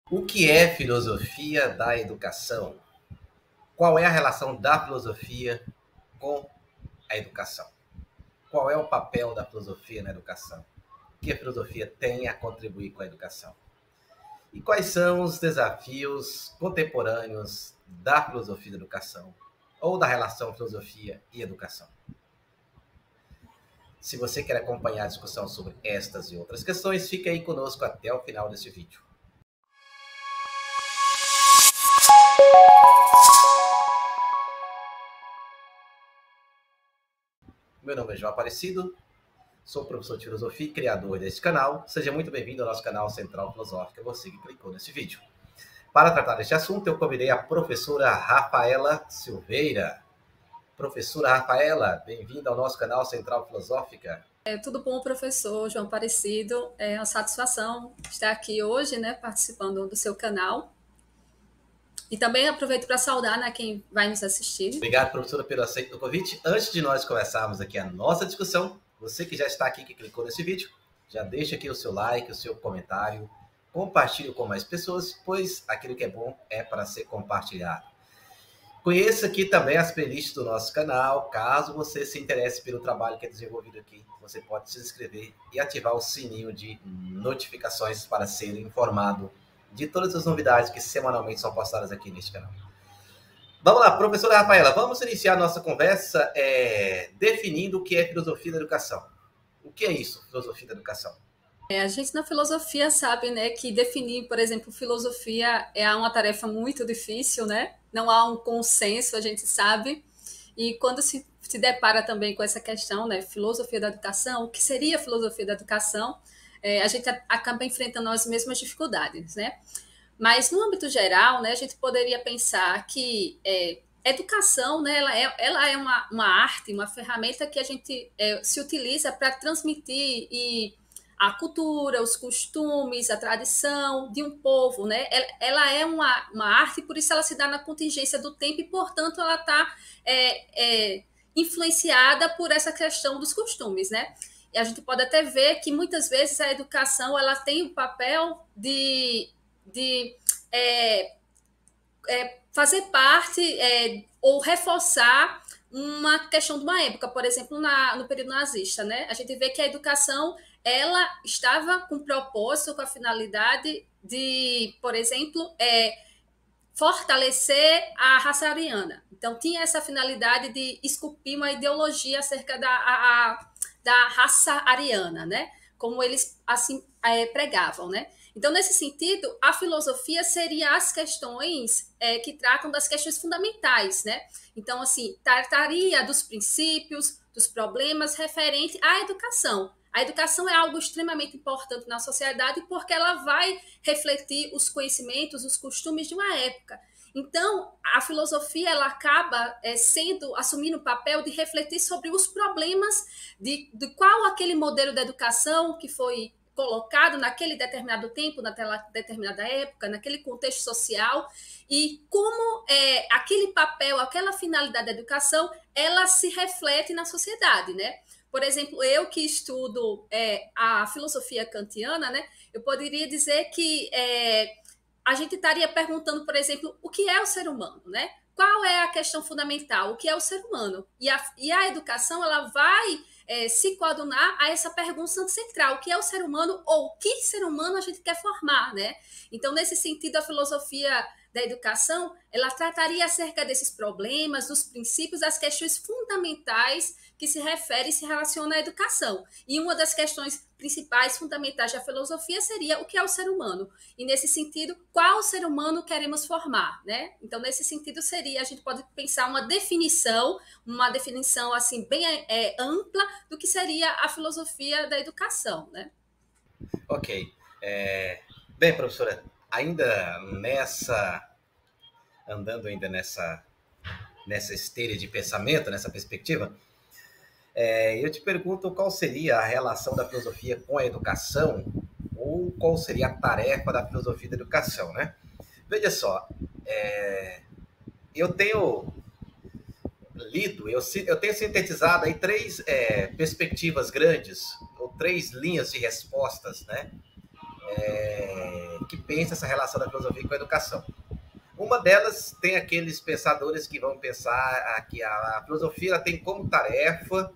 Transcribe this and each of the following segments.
O que é filosofia da educação? Qual é a relação da filosofia com a educação? Qual é o papel da filosofia na educação? O que a filosofia tem a contribuir com a educação? E quais são os desafios contemporâneos da filosofia da educação ou da relação filosofia e educação? Se você quer acompanhar a discussão sobre estas e outras questões, fique aí conosco até o final deste vídeo. Meu nome é João Aparecido, sou professor de filosofia e criador deste canal. Seja muito bem-vindo ao nosso canal Central Filosófica, você que clicou nesse vídeo. Para tratar deste assunto, eu convidei a professora Rafaela Silveira. Professora Rafaela, bem-vinda ao nosso canal Central Filosófica. Tudo bom, professor João Aparecido? É uma satisfação estar aqui hoje, né, participando do seu canal. E também aproveito para saudar, né, quem vai nos assistir. Obrigado, professora, pelo aceito do convite. Antes de nós começarmos aqui a nossa discussão, você que já está aqui, que clicou nesse vídeo, já deixa aqui o seu like, o seu comentário, compartilhe com mais pessoas, pois aquilo que é bom é para ser compartilhado. Conheça aqui também as playlists do nosso canal. Caso você se interesse pelo trabalho que é desenvolvido aqui, você pode se inscrever e ativar o sininho de notificações para ser informado de todas as novidades que semanalmente são postadas aqui neste canal. Vamos lá, professora Rafaela, vamos iniciar nossa conversa definindo o que é filosofia da educação. O que é isso, filosofia da educação? A gente na filosofia sabe, né, que definir, por exemplo, filosofia é uma tarefa muito difícil, né? Não há um consenso, a gente sabe. E quando se depara também com essa questão, né, filosofia da educação, o que seria filosofia da educação, a gente acaba enfrentando as mesmas dificuldades, né? Mas no âmbito geral, né, a gente poderia pensar que educação, né, ela é uma arte, uma ferramenta que a gente se utiliza para transmitir a cultura, os costumes, a tradição de um povo, né? Ela é uma arte, por isso ela se dá na contingência do tempo e, portanto, ela está influenciada por essa questão dos costumes, né? E a gente pode até ver que muitas vezes a educação ela tem o papel de fazer parte ou reforçar uma questão de uma época, por exemplo, no período nazista, né? A gente vê que a educação ela estava com propósito, com a finalidade de, por exemplo, fortalecer a raça ariana. Então, tinha essa finalidade de esculpir uma ideologia acerca da raça ariana, né? Como eles assim pregavam, né? Então, nesse sentido, a filosofia seria as questões que tratam das questões fundamentais, né? Então, assim, trataria dos princípios, dos problemas referentes à educação. A educação é algo extremamente importante na sociedade porque ela vai refletir os conhecimentos, os costumes de uma época. Então, a filosofia ela acaba assumindo o papel de refletir sobre os problemas de qual aquele modelo de educação que foi colocado naquele determinado tempo, naquela determinada época, naquele contexto social, e como aquele papel, aquela finalidade da educação, ela se reflete na sociedade, né? Por exemplo, eu que estudo a filosofia kantiana, né, eu poderia dizer que a gente estaria perguntando, por exemplo, o que é o ser humano, né? Qual é a questão fundamental? O que é o ser humano? E a educação ela vai se coadunar a essa pergunta central, o que é o ser humano ou que ser humano a gente quer formar, né? Então, nesse sentido, a filosofia da educação, ela trataria acerca desses problemas, dos princípios, das questões fundamentais que se refere e se relaciona à educação. E uma das questões principais, fundamentais da filosofia seria o que é o ser humano. E nesse sentido, qual ser humano queremos formar, né? Então, nesse sentido, a gente pode pensar uma definição assim bem ampla do que seria a filosofia da educação, né? Ok. Bem, professora, andando ainda nessa esteira de pensamento, nessa perspectiva, eu te pergunto qual seria a relação da filosofia com a educação, ou qual seria a tarefa da filosofia da educação, né? Veja só, eu tenho lido, eu tenho sintetizado aí três perspectivas grandes, ou três linhas de respostas, né? que pensa essa relação da filosofia com a educação. Uma delas tem aqueles pensadores que vão pensar que a filosofia ela tem como tarefa,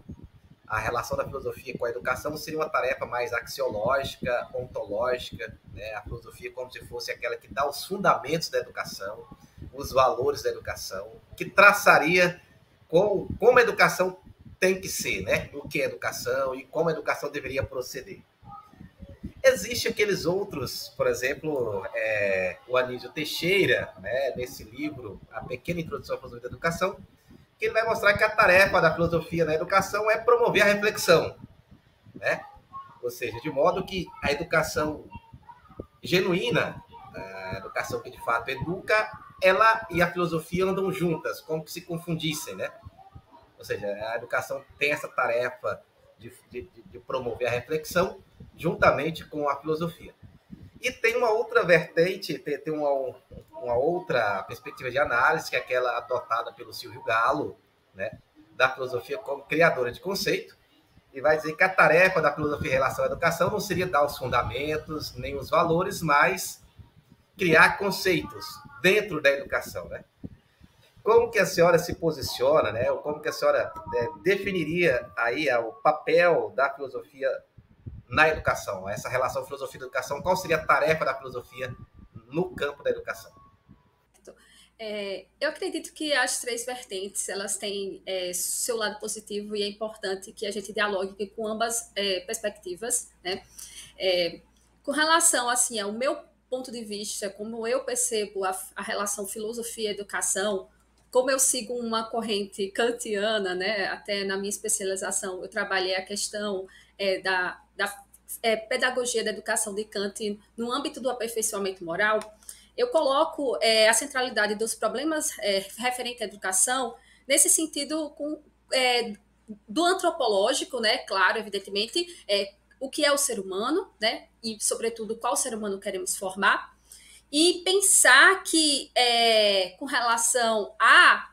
a relação da filosofia com a educação seria uma tarefa mais axiológica, ontológica, né? A filosofia como se fosse aquela que dá os fundamentos da educação, os valores da educação, que traçaria como a educação tem que ser, né? O que é educação e como a educação deveria proceder. Existem aqueles outros, por exemplo, o Anísio Teixeira, né, nesse livro, A Pequena Introdução à Filosofia da Educação, que ele vai mostrar que a tarefa da filosofia na educação é promover a reflexão, né? Ou seja, de modo que a educação genuína, a educação que de fato educa, ela e a filosofia andam juntas, como que se confundissem, né? Ou seja, a educação tem essa tarefa de promover a reflexão juntamente com a filosofia. E tem uma outra vertente, tem uma outra perspectiva de análise, que é aquela adotada pelo Silvio Galo, né, da filosofia como criadora de conceito, e vai dizer que a tarefa da filosofia em relação à educação não seria dar os fundamentos, nem os valores, mas criar conceitos dentro da educação, né? Como que a senhora se posiciona, né? Ou como que a senhora definiria aí o papel da filosofia na educação? Essa relação filosofia e educação, qual seria a tarefa da filosofia no campo da educação? Eu acredito que as três vertentes elas têm seu lado positivo e é importante que a gente dialogue com ambas perspectivas, né? Com relação assim ao meu ponto de vista, como eu percebo a relação filosofia e educação, como eu sigo uma corrente kantiana, né? Até na minha especialização eu trabalhei a questão da pedagogia da educação de Kant no âmbito do aperfeiçoamento moral. Eu coloco a centralidade dos problemas referentes à educação nesse sentido do antropológico, né? Claro, evidentemente, o que é o ser humano, né? E, sobretudo, qual ser humano queremos formar. E pensar que, com relação à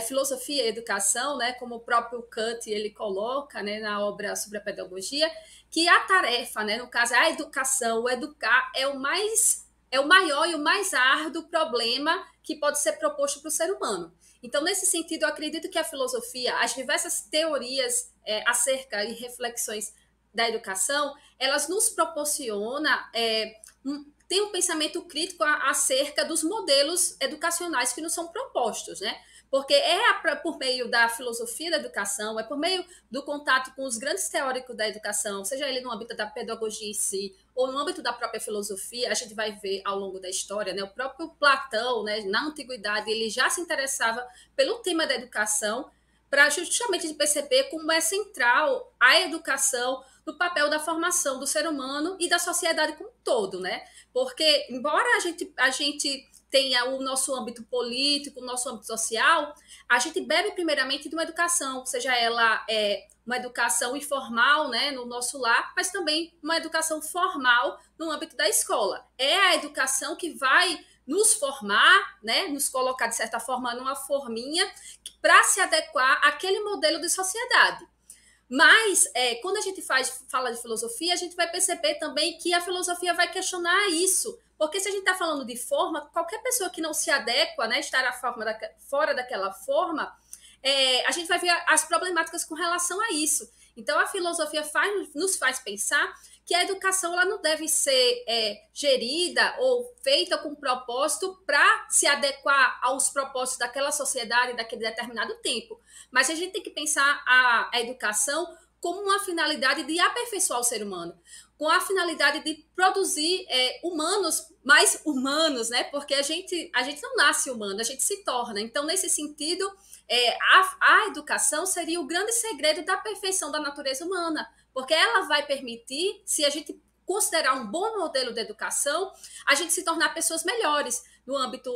filosofia e a educação, né? Como o próprio Kant ele coloca, né, na obra sobre a pedagogia, que a tarefa, né? No caso, a educação, o educar é o maior e o mais árduo problema que pode ser proposto para o ser humano. Então, nesse sentido, eu acredito que a filosofia, as diversas teorias acerca e reflexões da educação, elas nos proporcionam tem um pensamento crítico acerca dos modelos educacionais que nos são propostos, né? Porque por meio da filosofia da educação, é por meio do contato com os grandes teóricos da educação, seja ele no âmbito da pedagogia em si, ou no âmbito da própria filosofia, a gente vai ver ao longo da história, né? O próprio Platão, né, na antiguidade, ele já se interessava pelo tema da educação, para justamente perceber como é central a educação no papel da formação do ser humano e da sociedade como um todo, né? Porque, embora a gente tenha o nosso âmbito político, o nosso âmbito social, a gente bebe primeiramente de uma educação, seja ela uma educação informal, né, no nosso lar, mas também uma educação formal no âmbito da escola. É a educação que vai nos formar, né, nos colocar, de certa forma, numa forminha para se adequar àquele modelo de sociedade. Mas, quando a gente fala de filosofia, a gente vai perceber também que a filosofia vai questionar isso. Porque se a gente está falando de forma, qualquer pessoa que não se adequa, né, estar fora daquela forma, a gente vai ver as problemáticas com relação a isso. Então, a filosofia nos faz pensar que a educação ela não deve ser gerida ou feita com propósito para se adequar aos propósitos daquela sociedade, daquele determinado tempo. Mas a gente tem que pensar a educação como uma finalidade de aperfeiçoar o ser humano, com a finalidade de produzir humanos mais humanos, né? Porque a gente não nasce humano, a gente se torna. Então, nesse sentido, a educação seria o grande segredo da perfeição da natureza humana, porque ela vai permitir, se a gente considerar um bom modelo de educação, a gente se tornar pessoas melhores no âmbito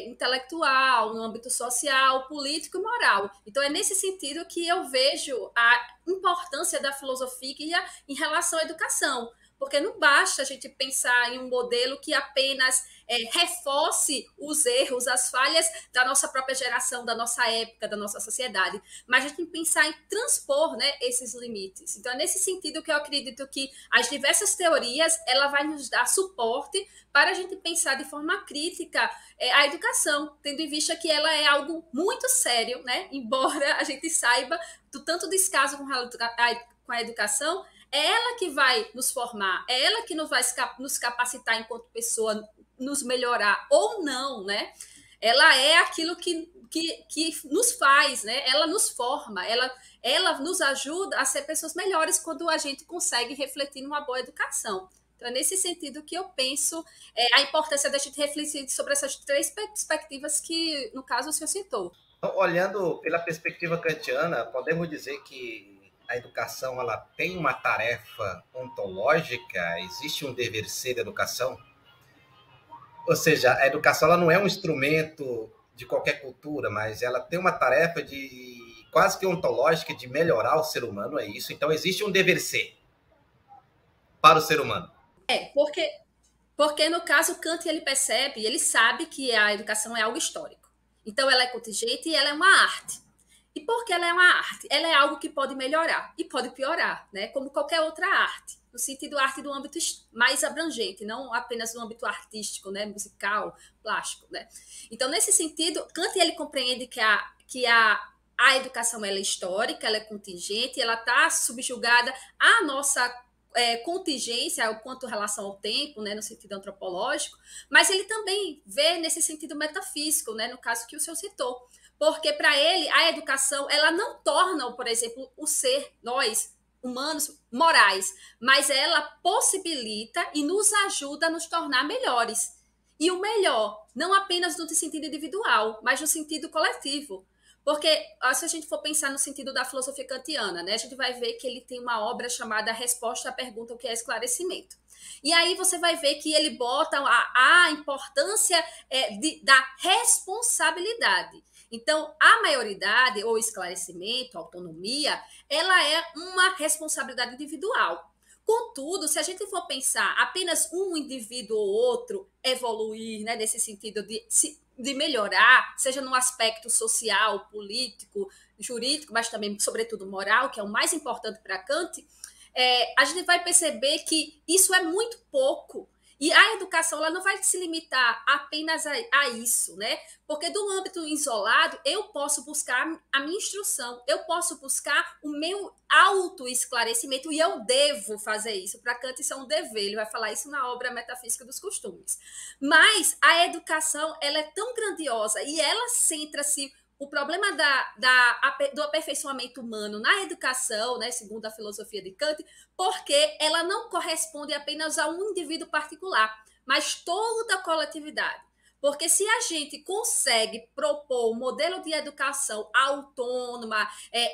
intelectual, no âmbito social, político e moral. Então, é nesse sentido que eu vejo a importância da filosofia em relação à educação, porque não basta a gente pensar em um modelo que apenas reforce os erros, as falhas da nossa própria geração, da nossa época, da nossa sociedade. Mas a gente tem que pensar em transpor, né, esses limites. Então, é nesse sentido que eu acredito que as diversas teorias, ela vai nos dar suporte para a gente pensar de forma crítica a educação, tendo em vista que ela é algo muito sério, né? Embora a gente saiba do tanto descaso com a educação, é ela que vai nos formar, é ela que nos vai nos capacitar enquanto pessoa, nos melhorar ou não, né? Ela é aquilo que nos faz, né? Ela nos forma, ela nos ajuda a ser pessoas melhores quando a gente consegue refletir numa boa educação. Então, é nesse sentido que eu penso a importância da gente refletir sobre essas três perspectivas que, no caso, o senhor citou. Então, olhando pela perspectiva kantiana, podemos dizer que a educação ela tem uma tarefa ontológica, existe um dever ser da educação, ou seja, a educação ela não é um instrumento de qualquer cultura, mas ela tem uma tarefa de quase que ontológica de melhorar o ser humano, é isso. Então existe um dever ser para o ser humano. Porque no caso Kant ele percebe, ele sabe que a educação é algo histórico. Então ela é contingente e ela é uma arte. E por que ela é uma arte? Ela é algo que pode melhorar e pode piorar, né? Como qualquer outra arte, no sentido arte do âmbito mais abrangente, não apenas no âmbito artístico, né? Musical, plástico, né? Então, nesse sentido, Kant ele compreende que a educação ela é histórica, ela é contingente, ela está subjugada à nossa contingência, quanto relação ao tempo, né, no sentido antropológico, mas ele também vê nesse sentido metafísico, né, no caso que o senhor citou, porque para ele a educação ela não torna, por exemplo, o ser, nós, humanos, morais, mas ela possibilita e nos ajuda a nos tornar melhores. E o melhor, não apenas no sentido individual, mas no sentido coletivo. Porque se a gente for pensar no sentido da filosofia kantiana, né, a gente vai ver que ele tem uma obra chamada Resposta à Pergunta, o que é esclarecimento. E aí você vai ver que ele bota a importância da responsabilidade. Então, a maioridade, ou esclarecimento, autonomia, ela é uma responsabilidade individual. Contudo, se a gente for pensar apenas um indivíduo ou outro evoluir, né, nesse sentido de melhorar, seja no aspecto social, político, jurídico, mas também, sobretudo, moral, que é o mais importante para Kant, a gente vai perceber que isso é muito pouco. E a educação ela não vai se limitar apenas a isso, né? Porque do âmbito isolado, eu posso buscar a minha instrução, eu posso buscar o meu autoesclarecimento e eu devo fazer isso. Para Kant, isso é um dever, ele vai falar isso na obra Metafísica dos Costumes. Mas a educação ela é tão grandiosa e ela centra-se o problema do aperfeiçoamento humano na educação, né, segundo a filosofia de Kant, porque ela não corresponde apenas a um indivíduo particular, mas toda a coletividade. Porque se a gente consegue propor um modelo de educação autônoma,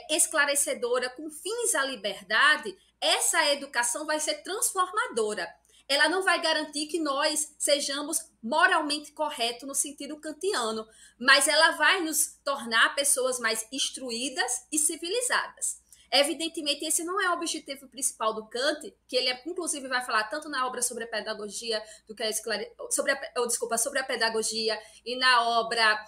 esclarecedora, com fins à liberdade, essa educação vai ser transformadora. Ela não vai garantir que nós sejamos moralmente corretos no sentido kantiano, mas ela vai nos tornar pessoas mais instruídas e civilizadas. Evidentemente, esse não é o objetivo principal do Kant, que ele, inclusive, vai falar tanto na obra sobre a pedagogia, sobre a pedagogia, e na obra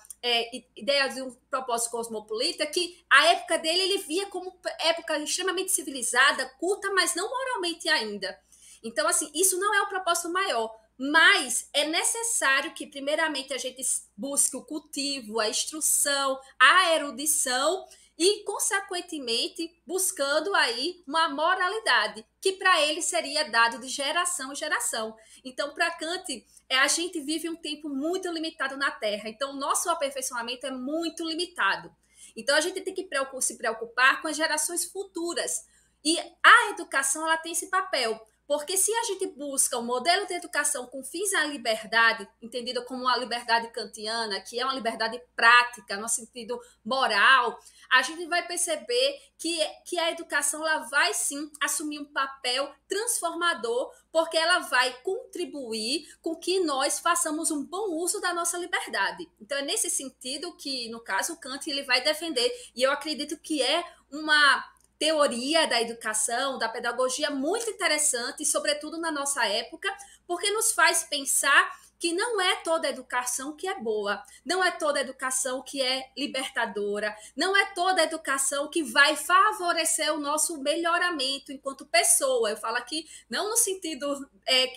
Ideia de um Propósito Cosmopolita, que a época dele ele via como época extremamente civilizada, culta, mas não moralmente ainda. Então, assim, isso não é o propósito maior, mas é necessário que, primeiramente, a gente busque o cultivo, a instrução, a erudição e, consequentemente, buscando aí uma moralidade, que para ele seria dado de geração em geração. Então, para Kant, a gente vive um tempo muito limitado na Terra, então o nosso aperfeiçoamento é muito limitado. Então, a gente tem que se preocupar com as gerações futuras. E a educação ela tem esse papel. Porque se a gente busca um modelo de educação com fins à liberdade, entendida como a liberdade kantiana, que é uma liberdade prática, no sentido moral, a gente vai perceber que a educação ela vai sim assumir um papel transformador, porque ela vai contribuir com que nós façamos um bom uso da nossa liberdade. Então, é nesse sentido que, no caso, Kant ele vai defender, e eu acredito que é uma teoria da educação, da pedagogia muito interessante, sobretudo na nossa época, porque nos faz pensar que não é toda educação que é boa, não é toda educação que é libertadora, não é toda educação que vai favorecer o nosso melhoramento enquanto pessoa. Eu falo aqui não no sentido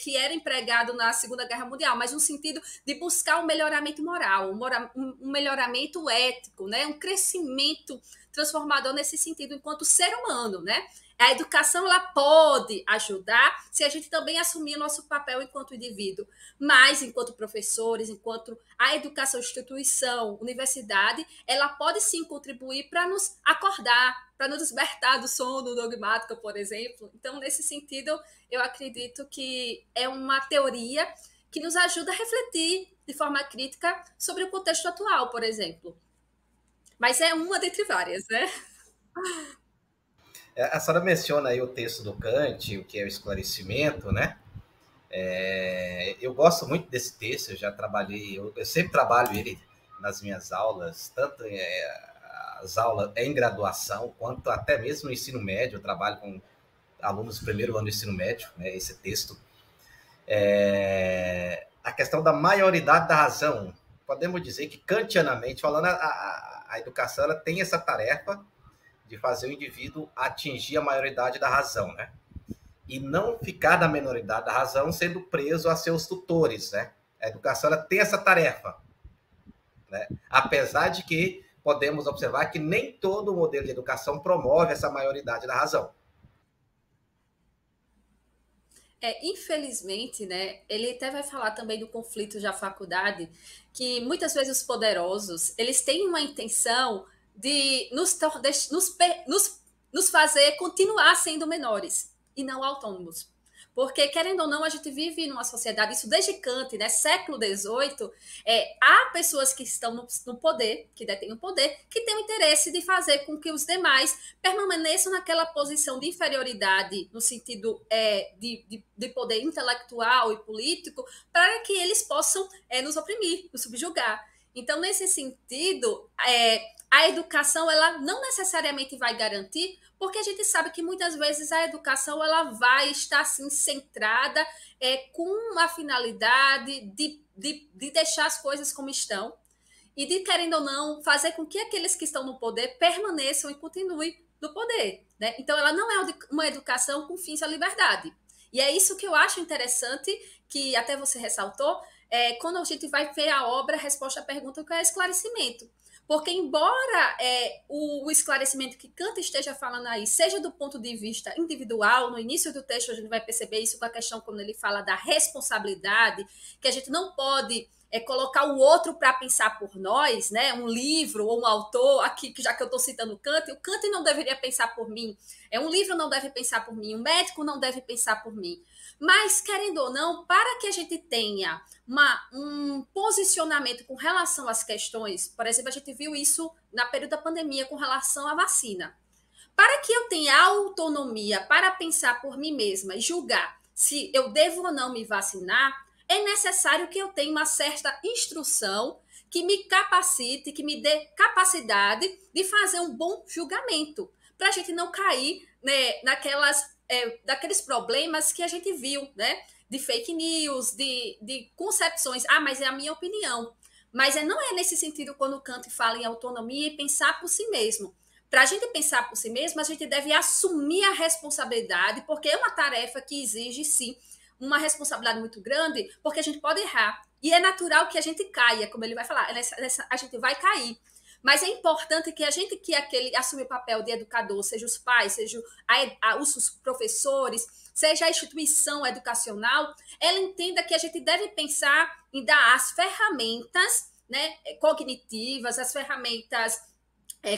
que era empregado na Segunda Guerra Mundial, mas no sentido de buscar um melhoramento moral, um melhoramento ético, né? Um crescimento transformador nesse sentido enquanto ser humano, né? A educação ela pode ajudar se a gente também assumir o nosso papel enquanto indivíduo, mas enquanto professores, enquanto a educação, instituição, universidade, ela pode sim contribuir para nos acordar, para nos despertar do sono dogmático, por exemplo. Então, nesse sentido, eu acredito que é uma teoria que nos ajuda a refletir de forma crítica sobre o contexto atual, por exemplo. Mas é uma dentre várias, né? A senhora menciona aí o texto do Kant, o que é o esclarecimento, né? Eu gosto muito desse texto, eu sempre trabalho ele nas minhas aulas, tanto as aulas em graduação, quanto até mesmo no ensino médio. Eu trabalho com alunos do primeiro ano do ensino médio, né, esse texto. A questão da maioridade da razão. Podemos dizer que, kantianamente falando, a educação ela tem essa tarefa de fazer o indivíduo atingir a maioridade da razão, né? E não ficar na minoridade da razão sendo preso a seus tutores, né? A educação ela tem essa tarefa, né? Apesar de que podemos observar que nem todo modelo de educação promove essa maioridade da razão. Infelizmente, né, ele até vai falar também do conflito da faculdade, que muitas vezes os poderosos, eles têm uma intenção de nos fazer continuar sendo menores e não autônomos. Porque, querendo ou não, a gente vive numa sociedade, isso desde Kant, né, século XVIII, há pessoas que estão no poder, que detêm o poder, que têm o interesse de fazer com que os demais permaneçam naquela posição de inferioridade, no sentido de poder intelectual e político, para que eles possam nos oprimir, nos subjugar. Então, nesse sentido, a educação ela não necessariamente vai garantir, porque a gente sabe que muitas vezes a educação ela vai estar assim, centrada com uma finalidade de deixar as coisas como estão e de, querendo ou não, fazer com que aqueles que estão no poder permaneçam e continuem no poder. Né? Então, ela não é uma educação com fins à liberdade. E é isso que eu acho interessante, que até você ressaltou, quando a gente vai ver a obra, a resposta à pergunta, que é esclarecimento. Porque, embora o esclarecimento que Kant esteja falando aí seja do ponto de vista individual, no início do texto a gente vai perceber isso com a questão quando ele fala da responsabilidade, que a gente não pode colocar o outro para pensar por nós, né? Um livro ou um autor, aqui, já que eu estou citando o Kant não deveria pensar por mim, um livro não deve pensar por mim, um médico não deve pensar por mim. Mas, querendo ou não, para que a gente tenha um posicionamento com relação às questões, por exemplo, a gente viu isso na período da pandemia com relação à vacina. Para que eu tenha autonomia para pensar por mim mesma e julgar se eu devo ou não me vacinar, é necessário que eu tenha uma certa instrução que me capacite, que me dê capacidade de fazer um bom julgamento, para a gente não cair, né, daqueles problemas que a gente viu, né? De fake news, de concepções. Mas é a minha opinião. Mas não é nesse sentido quando o Kant fala em autonomia e pensar por si mesmo. Para a gente pensar por si mesmo, a gente deve assumir a responsabilidade, porque é uma tarefa que exige, sim, uma responsabilidade muito grande, porque a gente pode errar. E é natural que a gente caia, como ele vai falar, a gente vai cair. Mas é importante que a gente que assume o papel de educador, seja os pais, seja os professores, seja a instituição educacional, ela entenda que a gente deve pensar em dar as ferramentas, né, cognitivas, as ferramentas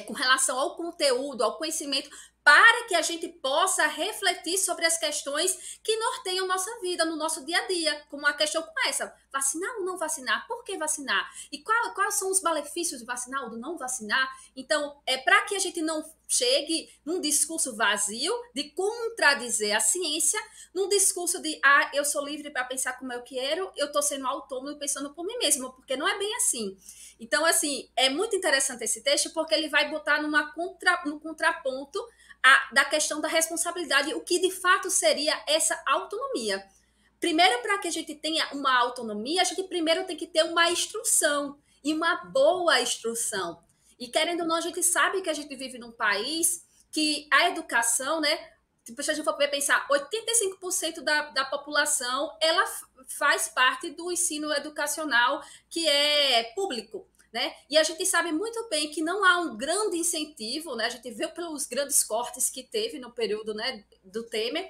com relação ao conteúdo, ao conhecimento, para que a gente possa refletir sobre as questões que norteiam nossa vida, no nosso dia a dia, como uma questão como essa, vacinar ou não vacinar, por que vacinar? E quais são os malefícios de vacinar ou de não vacinar? Então, para que a gente não chegue num discurso vazio de contradizer a ciência, num discurso de, eu sou livre para pensar como eu quero, eu estou sendo autônomo e pensando por mim mesmo, porque não é bem assim. Então, assim, é muito interessante esse texto, porque ele vai botar no contraponto da questão da responsabilidade, o que de fato seria essa autonomia. primeiro, para que a gente tenha uma autonomia, a gente primeiro tem que ter uma instrução, e uma boa instrução. E querendo ou não, a gente sabe que a gente vive num país que a educação, né? Tipo, se a gente for pensar, 85% da população ela faz parte do ensino educacional que é público. Né? E a gente sabe muito bem que não há um grande incentivo, né? A gente vê pelos grandes cortes que teve no período, né, do Temer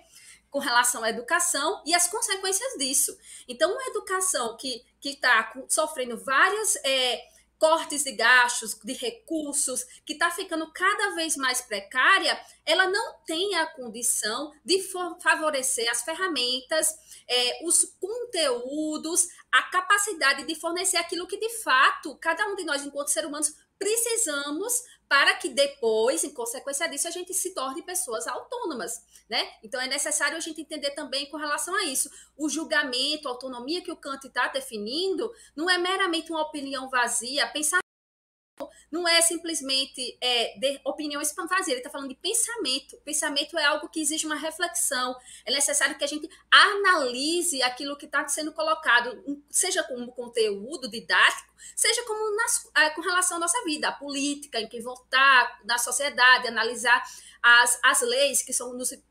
com relação à educação e as consequências disso. Então, uma educação que está sofrendo várias cortes de gastos, de recursos, que está ficando cada vez mais precária, ela não tem a condição de favorecer as ferramentas, os conteúdos, a capacidade de fornecer aquilo que, de fato, cada um de nós, enquanto seres humanos, precisamos para que depois, em consequência disso, a gente se torne pessoas autônomas, né? Então, é necessário a gente entender também com relação a isso. O julgamento, a autonomia que o Kant está definindo, não é meramente uma opinião vazia, pensar não é simplesmente de opiniões vazias, ele está falando de pensamento. Pensamento é algo que exige uma reflexão. É necessário que a gente analise aquilo que está sendo colocado, seja como conteúdo didático, seja como com relação à nossa vida, a política, em que votar, na sociedade, analisar as leis que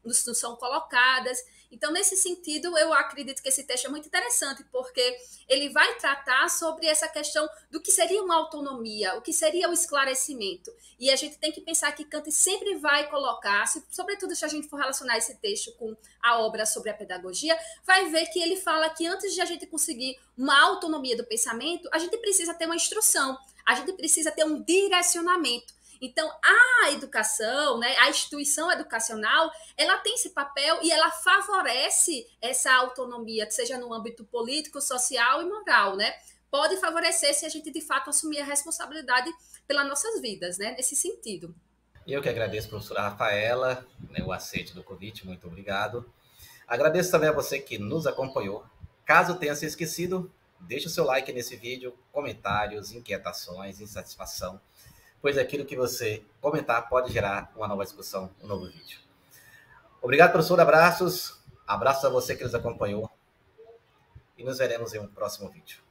nos são colocadas. Então, nesse sentido, eu acredito que esse texto é muito interessante, porque ele vai tratar sobre essa questão do que seria uma autonomia, o que seria o esclarecimento. E a gente tem que pensar que Kant sempre vai colocar, sobretudo se a gente for relacionar esse texto com a obra sobre a pedagogia, vai ver que ele fala que antes de a gente conseguir uma autonomia do pensamento, a gente precisa ter uma instrução, a gente precisa ter um direcionamento. Então, a educação, né, a instituição educacional, ela tem esse papel e ela favorece essa autonomia, seja no âmbito político, social e moral, né? Pode favorecer se a gente, de fato, assumir a responsabilidade pelas nossas vidas, né? Nesse sentido. Eu que agradeço, professora Rafaela, né, o aceite do convite, muito obrigado. Agradeço também a você que nos acompanhou. Caso tenha se esquecido, deixe o seu like nesse vídeo, comentários, inquietações, insatisfação, pois aquilo que você comentar pode gerar uma nova discussão, um novo vídeo. Obrigado, professor, abraços a você que nos acompanhou e nos veremos em um próximo vídeo.